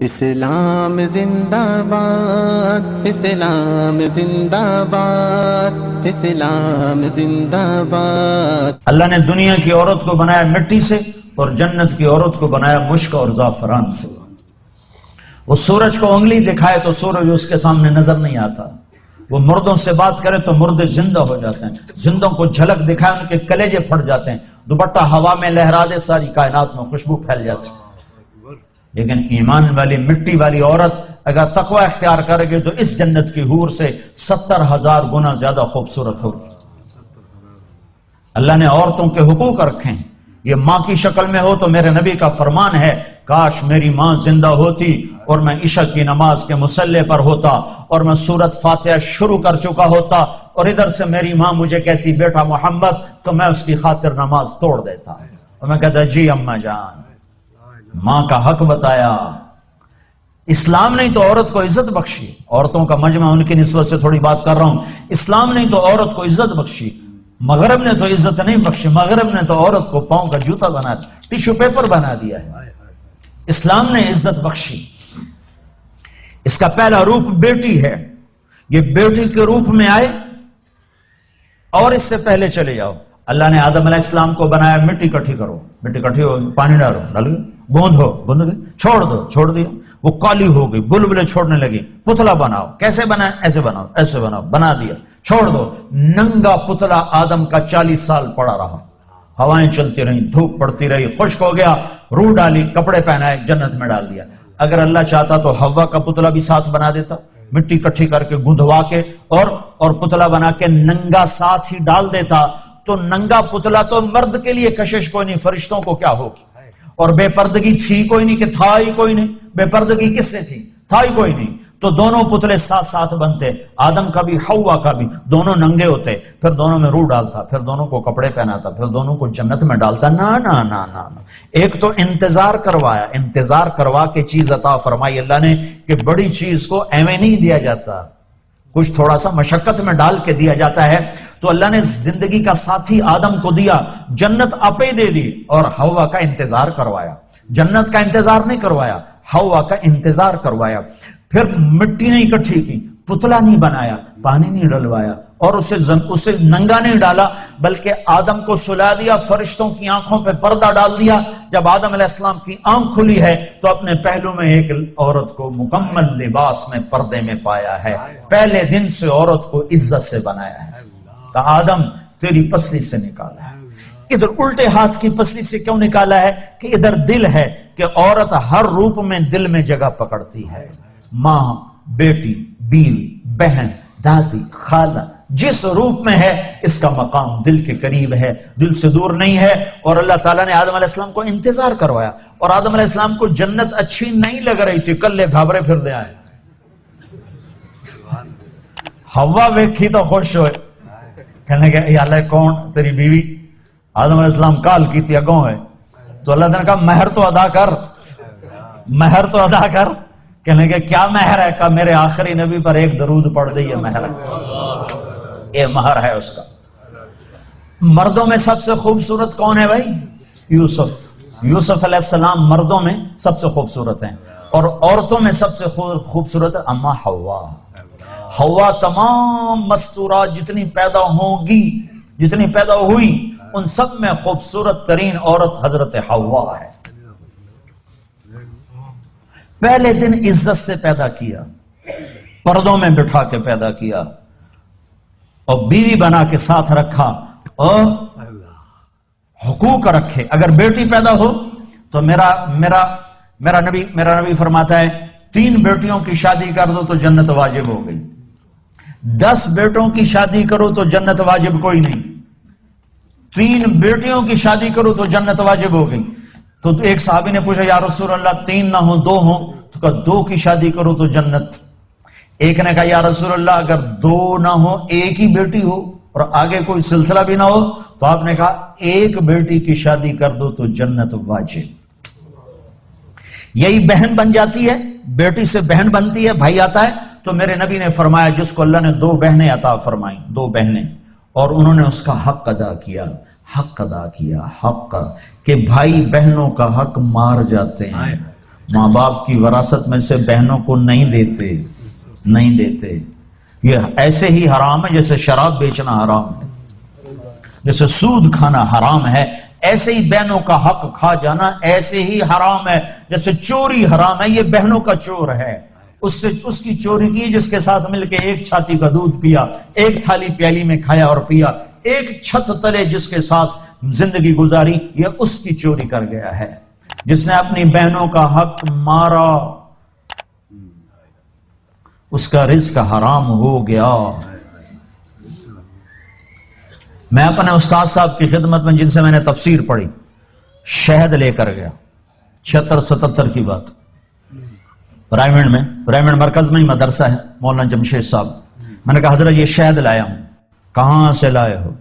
اسلام زندہ باد، اسلام زندہ باد، اسلام زندہ باد۔ اللہ نے دنیا کی عورت کو بنایا مٹی سے اور جنت کی عورت کو بنایا مشک اور زعفران سے۔ وہ سورج کو انگلی دکھائے تو سورج اس کے سامنے نظر نہیں آتا، وہ مردوں سے بات کرے تو مردے زندہ ہو جاتے ہیں، زندوں کو جھلک دکھائے ان کے کلیجے پھٹ جاتے ہیں، دوپٹہ ہوا میں لہرا دے ساری کائنات میں خوشبو پھیل جاتی ہے۔ لیکن ایمان والی مٹی والی عورت اگر تقوی اختیار کرے گی تو اس جنت کی حور سے 70,000 گنا زیادہ خوبصورت ہوگی۔ اللہ نے عورتوں کے حقوق رکھے ہیں، یہ ماں کی شکل میں ہو تو میرے نبی کا فرمان ہے کاش میری ماں زندہ ہوتی اور میں عشاء کی نماز کے مصلی پر ہوتا اور میں سورت فاتحہ شروع کر چکا ہوتا اور ادھر سے میری ماں مجھے کہتی بیٹا محمد، تو میں اس کی خاطر نماز توڑ دیتا اور میں کہتا جی اماں جان۔ ماں کا حق بتایا۔ اسلام نے تو عورت کو عزت بخشی، عورتوں کا مجمع ان کی نسبت سے تھوڑی بات کر رہا ہوں، اسلام نے تو عورت کو عزت بخشی، مغرب نے تو عزت نہیں بخشی، مغرب نے تو عورت کو پاؤں کا جوتا بنا دیا، ٹیشو پیپر بنا دیا ہے۔ اسلام نے عزت بخشی۔ اس کا پہلا روپ بیٹی ہے، یہ بیٹی کے روپ میں آئے اور اس سے پہلے چلے جاؤ۔ اللہ نے آدم علیہ السلام کو بنایا مٹی کٹھی کرو، مٹی کٹھی ہو پانی ڈالو، ڈال گئی، گوندھو، گوندھ گئی، چھوڑ دیا، وہ کالی ہو گئی، بلبلے چھوڑنے لگی، پتلا بناؤ، کیسے بنائے؟ ایسے بناؤ، ایسے بناؤ، بنا دیا، چھوڑ دو، ننگا پتلا آدم کا 40 سال پڑا رہا، ہوائیں چلتی رہیں، دھوپ پڑتی رہی، خشک ہو گیا، روح ڈالی، کپڑے پہنائے، جنت میں ڈال دیا۔ اگر اللہ چاہتا تو حوا کا پتلا بھی ساتھ بنا دیتا، مٹی کٹھی کر کے گندھوا کے اور پتلا بنا کے ننگا ساتھ ہی ڈال دیتا، تو ننگا پتلا تو مرد کے لیے کشش کوئی نہیں، فرشتوں کو کیا ہوگی؟ اور بے پردگی تھی کوئی نہیں کہ تھا ہی کوئی نہیں، بے پردگی کس سے تھی؟ تھا ہی کوئی نہیں، تو دونوں پتلے ساتھ ساتھ بنتے، آدم کا بھی حوا کا بھی، دونوں ننگے ہوتے، پھر دونوں میں روح ڈالتا، پھر دونوں کو کپڑے پہناتا، پھر دونوں کو جنت میں ڈالتا۔ نا نا نا نا نا، ایک تو انتظار کروایا، انتظار کروا کے چیز عطا فرمائی اللہ نے کہ بڑی چیز کو ایویں نہیں دیا جاتا، کچھ تھوڑا سا مشقت میں ڈال کے دیا جاتا ہے۔ تو اللہ نے زندگی کا ساتھی آدم کو دیا، جنت آپ ہی دے دی اور حوا کا انتظار کروایا، جنت کا انتظار نہیں کروایا، حوا کا انتظار کروایا۔ پھر مٹی نہیں اکٹھی کی، پتلا نہیں بنایا، پانی نہیں ڈلوایا اور اسے ننگا نہیں ڈالا، بلکہ آدم کو سلا دیا، فرشتوں کی آنکھوں پہ پردہ ڈال دیا۔ جب آدم علیہ السلام کی آنکھ کھلی ہے تو اپنے پہلو میں ایک عورت کو مکمل لباس میں پردے میں پایا ہے۔ پہلے دن سے عورت کو عزت سے بنایا ہے، کہا آدم تیری پسلی سے نکالا ہے۔ ادھر الٹے ہاتھ کی پسلی سے کیوں نکالا ہے؟ کہ ادھر دل ہے، کہ عورت ہر روپ میں دل میں جگہ پکڑتی ہے، ماں، بیٹی، بیوی، بہن، دادی، خالہ، جس روپ میں ہے اس کا مقام دل کے قریب ہے، دل سے دور نہیں ہے۔ اور اللہ تعالیٰ نے آدم علیہ السلام کو انتظار کروایا، اور آدم علیہ السلام کو جنت اچھی نہیں لگ رہی تھی، کلے گھابرے پھر دے آئے، ہوا ویکھی تو خوش ہوئے، کہنے کہ یا اللہ کون تیری بیوی؟ آدم علیہ السلام کال کی تھی اگوں ہے، تو اللہ نے کہا مہر تو ادا کر، مہر تو ادا کر۔ کہنے کہ کیا مہر ہے؟ کہا میرے آخری نبی پر ایک درود پڑھ دے، یہ مہر ہے، یہ مہر ہے اس کا۔ مردوں میں سب سے خوبصورت کون ہے بھائی؟ یوسف علیہ السلام مردوں میں سب سے خوبصورت ہیں، اور عورتوں میں سب سے خوبصورت ہے اما حوا۔ تمام مستورات جتنی پیدا ہوں گی، جتنی پیدا ہوئی، ان سب میں خوبصورت ترین عورت حضرت حوا ہے۔ پہلے دن عزت سے پیدا کیا، پردوں میں بٹھا کے پیدا کیا، اور بیوی بنا کے ساتھ رکھا، اور حقوق رکھے۔ اگر بیٹی پیدا ہو تو میرا نبی فرماتا ہے 3 بیٹیوں کی شادی کر دو تو جنت واجب ہو گئی، 10 بیٹوں کی شادی کرو تو جنت واجب کوئی نہیں، 3 بیٹیوں کی شادی کرو تو جنت واجب ہو گئی۔ تو ایک صحابی نے پوچھا یا رسول اللہ 3 نہ ہو 2 ہوں؟ تو کہا 2 کی شادی کرو تو جنت۔ ایک نے کہا یا رسول اللہ اگر 2 نہ ہو، ایک ہی بیٹی ہو اور آگے کوئی سلسلہ بھی نہ ہو، تو آپ نے کہا 1 بیٹی کی شادی کر دو تو جنت واجب۔ یہی بہن بن جاتی ہے، بیٹی سے بہن بنتی ہے، بھائی آتا ہے۔ تو میرے نبی نے فرمایا جس کو اللہ نے 2 بہنیں عطا فرمائیں، 2 بہنیں، اور انہوں نے اس کا حق ادا کیا، حق کہ بھائی بہنوں کا حق مار جاتے ہیں، ماں باپ کی وراثت میں سے بہنوں کو نہیں دیتے. یہ ایسے ہی حرام ہے جیسے شراب بیچنا حرام ہے، جیسے سود کھانا حرام ہے، ایسے ہی بہنوں کا حق کھا جانا ایسے ہی حرام ہے جیسے چوری حرام ہے. یہ بہنوں کا چور ہے، اس کی چوری کی جس کے ساتھ مل کے ایک چھاتی کا دودھ پیا، ایک تھالی پیالی میں کھایا اور پیا، ایک چھت تلے جس کے ساتھ زندگی گزاری، یہ اس کی چوری کر گیا ہے. جس نے اپنی بہنوں کا حق مارا اس کا رزق حرام ہو گیا. میں اپنے استاد صاحب کی خدمت میں جن سے میں نے تفسیر پڑھی شہد لے کر گیا، 76-77 کی بات، رائمنڈ مرکز میں ہی مدرسہ ہے، مولانا جمشید صاحب. میں نے کہا حضرت یہ شہد لایا ہوں. کہاں سے لائے ہو؟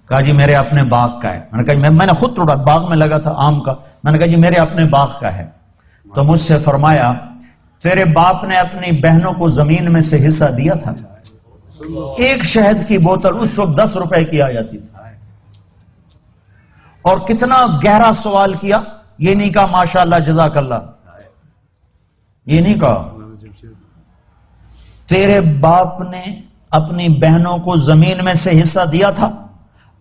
کہا جی میرے اپنے باغ کا ہے. میں نے کہا میں نے خود توڑا، باغ میں لگا تھا آم کا. میں نے کہا جی میرے اپنے باغ کا ہے. تو مجھ سے فرمایا تیرے باپ نے اپنی بہنوں کو زمین میں سے حصہ دیا تھا؟ ایک شہد کی بوتل اس وقت 10 روپے کی آ جاتی تھی. اور کتنا گہرا سوال کیا، یہ نہیں کہا ماشاءاللہ جزاک اللہ، یہ نہیں کہا تیرے باپ نے اپنی بہنوں کو زمین میں سے حصہ دیا تھا؟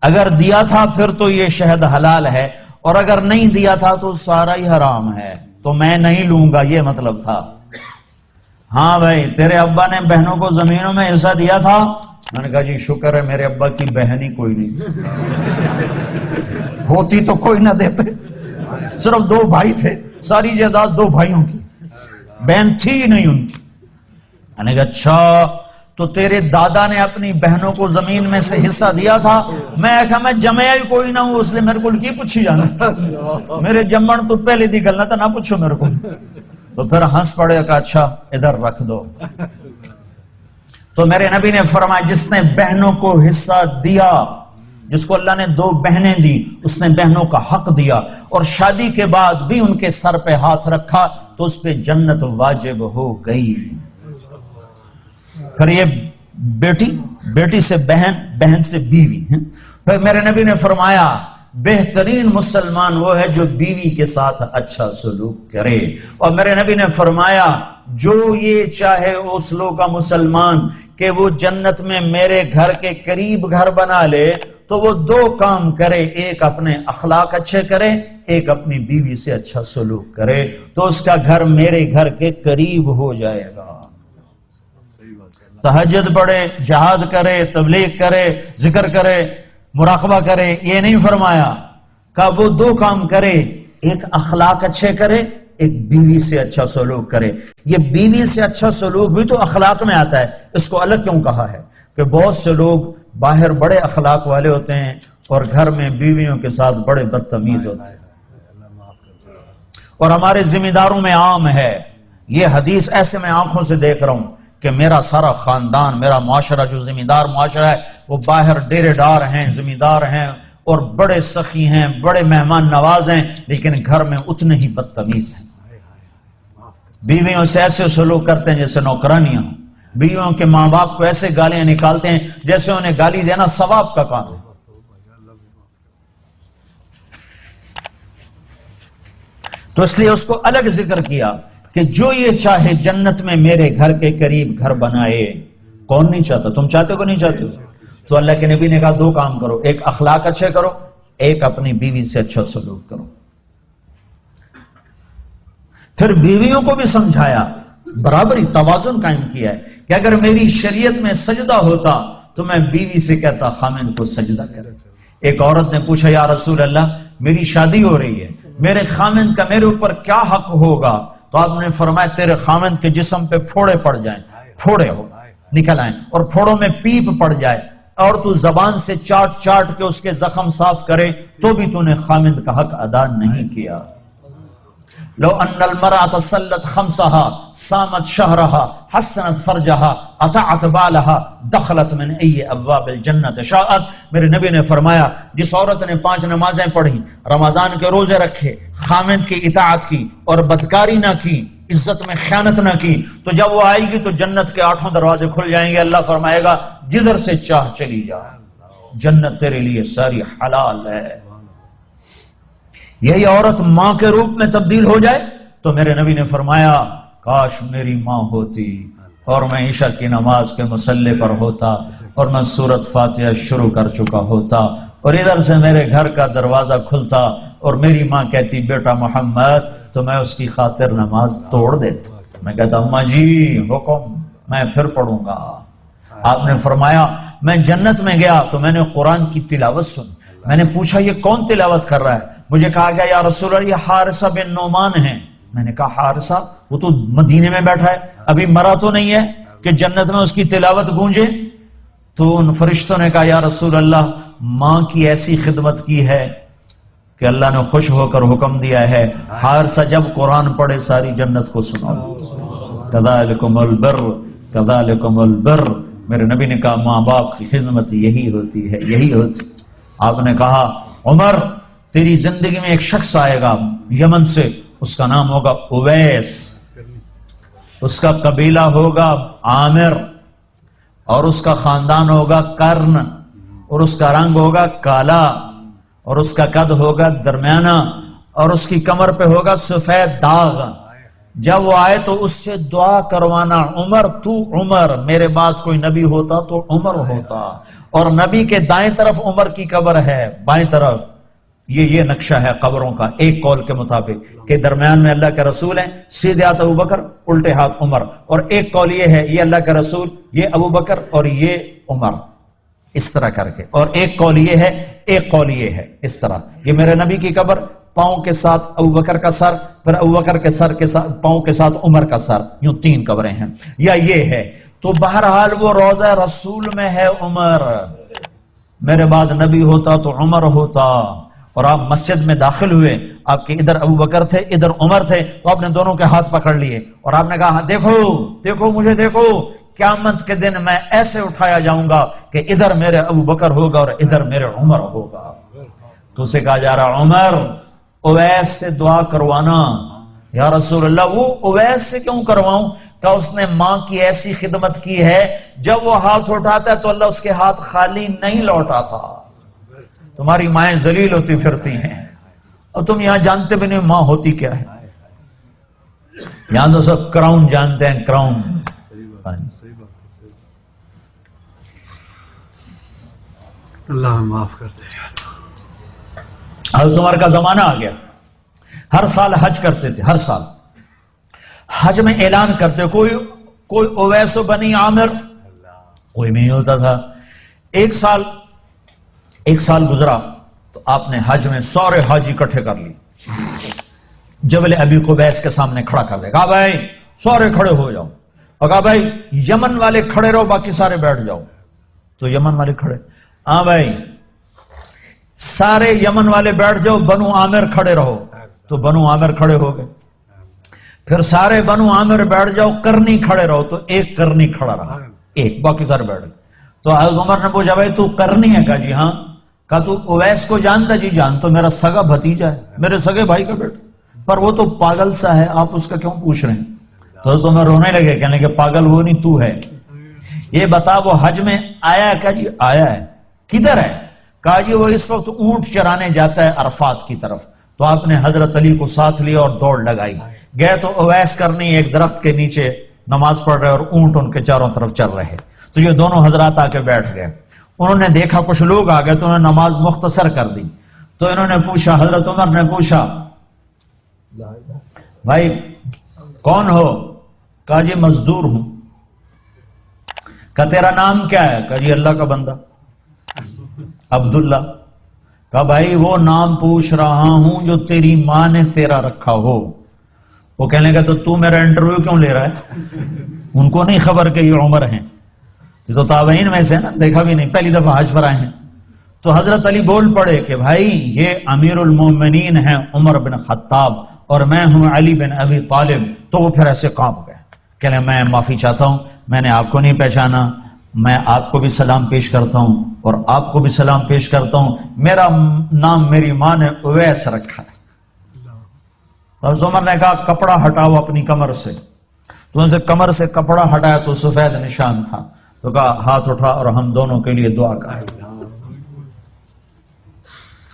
اگر دیا تھا پھر تو یہ شہد حلال ہے، اور اگر نہیں دیا تھا تو سارا ہی حرام ہے، تو میں نہیں لوں گا، یہ مطلب تھا. ہاں بھائی تیرے ابا نے بہنوں کو زمینوں میں حصہ دیا تھا؟ میں نے کہا جی شکر ہے میرے ابا کی بہن ہی کوئی نہیں، ہوتی تو کوئی نہ دیتے. صرف 2 بھائی تھے، ساری جائیداد 2 بھائیوں کی، بہن تھی ہی نہیں ان کی. میں نے کہا اچھا تو تیرے دادا نے اپنی بہنوں کو زمین میں سے حصہ دیا تھا؟ میں کہا میں جمعیا ہی کوئی نہ ہوں، اس لیے میرے کو کی پوچھی جانا، میرے جمن تو پہلے دی گل نہ تھا، نہ پوچھو میرے کو. تو پھر ہنس پڑے کہ اچھا ادھر رکھ دو. تو میرے نبی نے فرمایا جس نے بہنوں کو حصہ دیا، جس کو اللہ نے 2 بہنیں دی، اس نے بہنوں کا حق دیا، اور شادی کے بعد بھی ان کے سر پہ ہاتھ رکھا تو اس پہ جنت واجب ہو گئی. پھر یہ بیٹی سے بہن، بہن سے بیوی. پھر میرے نبی نے فرمایا بہترین مسلمان وہ ہے جو بیوی کے ساتھ اچھا سلوک کرے. اور میرے نبی نے فرمایا جو یہ چاہے اس لوگ کا مسلمان کہ وہ جنت میں میرے گھر کے قریب گھر بنا لے تو وہ 2 کام کرے، ایک اپنے اخلاق اچھے کرے، ایک اپنی بیوی سے اچھا سلوک کرے، تو اس کا گھر میرے گھر کے قریب ہو جائے گا. تہجد پڑھے، جہاد کرے، تبلیغ کرے، ذکر کرے، مراقبہ کرے، یہ نہیں فرمایا. کہ وہ 2 کام کرے، ایک اخلاق اچھے کرے، ایک بیوی سے اچھا سلوک کرے. یہ بیوی سے اچھا سلوک بھی تو اخلاق میں آتا ہے، اس کو الگ کیوں کہا ہے؟ کہ بہت سے لوگ باہر بڑے اخلاق والے ہوتے ہیں اور گھر میں بیویوں کے ساتھ بڑے بدتمیز ہوتے ہیں. اور ہمارے ذمہ داروں میں عام ہے یہ حدیث، ایسے میں آنکھوں سے دیکھ رہا ہوں کہ میرا سارا خاندان، میرا معاشرہ جو ذمہ دار معاشرہ ہے، وہ باہر ڈیرے دار ہیں، ذمہ دار ہیں اور بڑے سخی ہیں، بڑے مہمان نواز ہیں، لیکن گھر میں اتنے ہی بدتمیز ہیں. بیویوں سے ایسے سلوک کرتے ہیں جیسے نوکرانیاں. بیویوں کے ماں باپ کو ایسے گالیاں نکالتے ہیں جیسے انہیں گالی دینا ثواب کا کام ہے. تو اس لیے اس کو الگ ذکر کیا کہ جو یہ چاہے جنت میں میرے گھر کے قریب گھر بنائے. کون نہیں چاہتا؟ تم چاہتے کو نہیں چاہتے؟ تو اللہ کے نبی نے کہا 2 کام کرو، ایک اخلاق اچھے کرو، ایک اپنی بیوی سے اچھا سلوک کرو. پھر بیویوں کو بھی سمجھایا، برابری، توازن قائم کیا ہے کہ اگر میری شریعت میں سجدہ ہوتا تو میں بیوی سے کہتا خامند کو سجدہ کرے. ایک عورت نے پوچھا یا رسول اللہ میری شادی ہو رہی ہے، میرے خامند کا میرے اوپر کیا حق ہوگا؟ تو آپ نے فرمایا تیرے خامند کے جسم پہ پھوڑے پڑ جائیں، پھوڑے ہو نکل آئیں، اور پھوڑوں میں پیپ پڑ جائے، اور تو زبان سے چاٹ چاٹ کے اس کے زخم صاف کرے تو بھی تو نے خامند کا حق ادا نہیں کیا. لو ان المرأة صلت 5 صامت شهرها حسنت فرجها اطاعت بالها دخلت من ای ابواب الجنت شاءت. میرے نبی نے فرمایا جس عورت نے 5 نمازیں پڑھی، رمضان کے روزے رکھے، خامند کی اطاعت کی اور بدکاری نہ کی، عزت میں خیانت نہ کی، تو جب وہ آئے گی تو جنت کے 8 دروازے کھل جائیں گے. اللہ فرمائے گا جدھر سے چاہ چلی جا، جنت تیرے لیے ساری حلال ہے. یہی عورت ماں کے روپ میں تبدیل ہو جائے تو میرے نبی نے فرمایا کاش میری ماں ہوتی اور میں عشاء کی نماز کے مصلی پر ہوتا اور میں سورت فاتحہ شروع کر چکا ہوتا اور ادھر سے میرے گھر کا دروازہ کھلتا اور میری ماں کہتی بیٹا محمد، تو میں اس کی خاطر نماز توڑ دیتا۔ میں کہتا اماں جی حکم، میں پھر پڑھوں گا۔ آپ نے فرمایا میں جنت میں گیا تو میں نے قرآن کی تلاوت سن، میں نے پوچھا یہ کون تلاوت کر رہا ہے؟ مجھے کہا گیا یا رسول اللہ یہ حارثہ بن نعمان ہیں۔ میں نے کہا حارثہ؟ وہ تو مدینے میں بیٹھا ہے، ابھی مرا تو نہیں ہے کہ جنت میں اس کی تلاوت گونجے؟ تو ان فرشتوں نے کہا یا رسول اللہ ماں کی ایسی خدمت کی ہے کہ اللہ نے خوش ہو کر حکم دیا ہے حارثہ جب قرآن پڑھے ساری جنت کو سناؤ۔ کذالکم البر کذالکم البر۔ میرے نبی نے کہا ماں باپ کی خدمت یہی ہوتی ہے، یہی ہوتی۔ آپ نے کہا عمر تیری زندگی میں ایک شخص آئے گا یمن سے، اس کا نام ہوگا اویس، اس کا قبیلہ ہوگا عامر اور اس کا خاندان ہوگا کرن اور اس کا رنگ ہوگا کالا اور اس کا قد ہوگا درمیانہ اور اس کی کمر پہ ہوگا سفید داغ۔ جب وہ آئے تو اس سے دعا کروانا عمر تو عمر، میرے بعد کوئی نبی ہوتا تو عمر ہوتا، اور نبی کے دائیں طرف عمر کی قبر ہے، بائیں طرف یہ نقشہ ہے قبروں کا ایک قول کے مطابق کہ درمیان میں اللہ کے رسول ہیں، سیدھے ہاتھ ابو بکر الٹے ہاتھ عمر، اور ایک قول یہ ہے یہ اللہ کے رسول، یہ ابو بکر اور یہ عمر، اس طرح کر کے، اور ایک قول یہ ہے، ایک قول یہ ہے، اس طرح یہ میرے نبی کی قبر، پاؤں کے ساتھ ابو بکر کا سر، پھر ابو بکر کے سر کے ساتھ پاؤں کے ساتھ عمر کا سر، یوں تین قبریں ہیں، یا یہ ہے۔ تو بہرحال وہ روضہ رسول میں ہے عمر، میرے بعد نبی ہوتا تو عمر ہوتا۔ اور آپ مسجد میں داخل ہوئے، آپ کے ادھر ابو بکر تھے ادھر عمر تھے، تو آپ نے دونوں کے ہاتھ پکڑ لیے اور آپ نے کہا دیکھو دیکھو مجھے دیکھو، قیامت کے دن میں ایسے اٹھایا جاؤں گا کہ ادھر میرے ابو بکر ہوگا اور ادھر میرے عمر ہوگا۔ تو اسے کہا جا رہا عمر اویس سے دعا کروانا۔ یا رسول اللہ وہ اویس سے کیوں کرواؤں؟ کہ اس نے ماں کی ایسی خدمت کی ہے، جب وہ ہاتھ اٹھاتا ہے تو اللہ اس کے ہاتھ خالی نہیں لوٹاتا۔ تمہاری مائیں ذلیل ہوتی پھرتی ہیں اور تم یہاں جانتے بھی نہیں ماں ہوتی کیا ہے، یہاں تو سب کراؤن جانتے ہیں، کراؤن۔ اللہ معاف کرتے ہیں۔ حضرت عمر کا زمانہ آ گیا، ہر سال حج کرتے تھے، ہر سال حج میں اعلان کرتے، کوئی اویس بنی عامر کوئی بھی نہیں ہوتا تھا۔ ایک سال گزرا تو آپ نے حج میں سارے حاجی اکٹھے کر لی، جبل ابی قبیس کے سامنے کھڑا کر دے، کہا بھائی سارے کھڑے ہو جاؤ، اور کہا بھائی یمن والے کھڑے رہو باقی سارے بیٹھ جاؤ۔ تو یمن والے کھڑے، ہاں بھائی سارے یمن والے بیٹھ جاؤ، بنو عامر کھڑے رہو، تو بنو عامر کھڑے ہو گئے۔ پھر سارے بنو عامر بیٹھ جاؤ، کرنی کھڑے رہو، تو ایک کرنی کھڑا رہا، ایک، باقی سارے بیٹھ گئے۔ تو حضرت عمر نے پوچھا بھائی تو کرنی ہے؟ کہا جی ہاں۔ کہا تو اویس کو جانتا؟ جی جان، تو میرا سگا بھتیجا ہے، میرے سگے بھائی کا بیٹا، پر وہ تو پاگل سا ہے، آپ اس کا کیوں پوچھ رہے ہیں؟ تو حضرت عمر رونے لگے، کہنے کہ پاگل وہ نہیں تو ہے، یہ بتا وہ حج میں آیا ہے؟ کہا جی آیا ہے۔ کدھر ہے؟ کہا جی وہ اس وقت اونٹ چرانے جاتا ہے عرفات کی طرف۔ تو آپ نے حضرت علی کو ساتھ لیا اور دوڑ لگائی، گئے تو اویس کرنی ایک درخت کے نیچے نماز پڑھ رہے اور اونٹ ان کے چاروں طرف چل رہے، تو یہ دونوں حضرات آ کے بیٹھ گئے۔ انہوں نے دیکھا کچھ لوگ آ گئے تو انہوں نے نماز مختصر کر دی، تو انہوں نے پوچھا، حضرت عمر نے پوچھا بھائی کون ہو؟ کہا جی مزدور ہوں۔ کہا تیرا نام کیا ہے؟ کہا جی اللہ کا بندہ عبداللہ۔ کہا بھائی وہ نام پوچھ رہا ہوں جو تیری ماں نے تیرا رکھا ہو۔ وہ کہنے لگا تو میرا انٹرویو کیوں لے رہا ہے؟ ان کو نہیں خبر کہ یہ عمر ہیں، یہ تو تابعین میں سے نا، دیکھا بھی نہیں، پہلی دفعہ حج پر آئے ہیں۔ تو حضرت علی بول پڑے کہ بھائی یہ امیر المومنین ہیں عمر بن خطاب اور میں ہوں علی بن ابی طالب۔ تو وہ پھر ایسے کانپ گئے، کہنے میں معافی چاہتا ہوں، میں نے آپ کو نہیں پہچانا، میں آپ کو بھی سلام پیش کرتا ہوں اور آپ کو بھی سلام پیش کرتا ہوں، میرا نام میری ماں نے اویس رکھا ہے۔ تو حضرت عمر نے کہا کپڑا ہٹاؤ اپنی کمر سے، تو ان سے کمر سے کپڑا ہٹایا تو سفید نشان تھا، تو کہا ہاتھ اٹھا اور ہم دونوں کے لیے دعا کر۔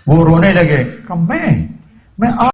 وہ رونے لگے، کہ میں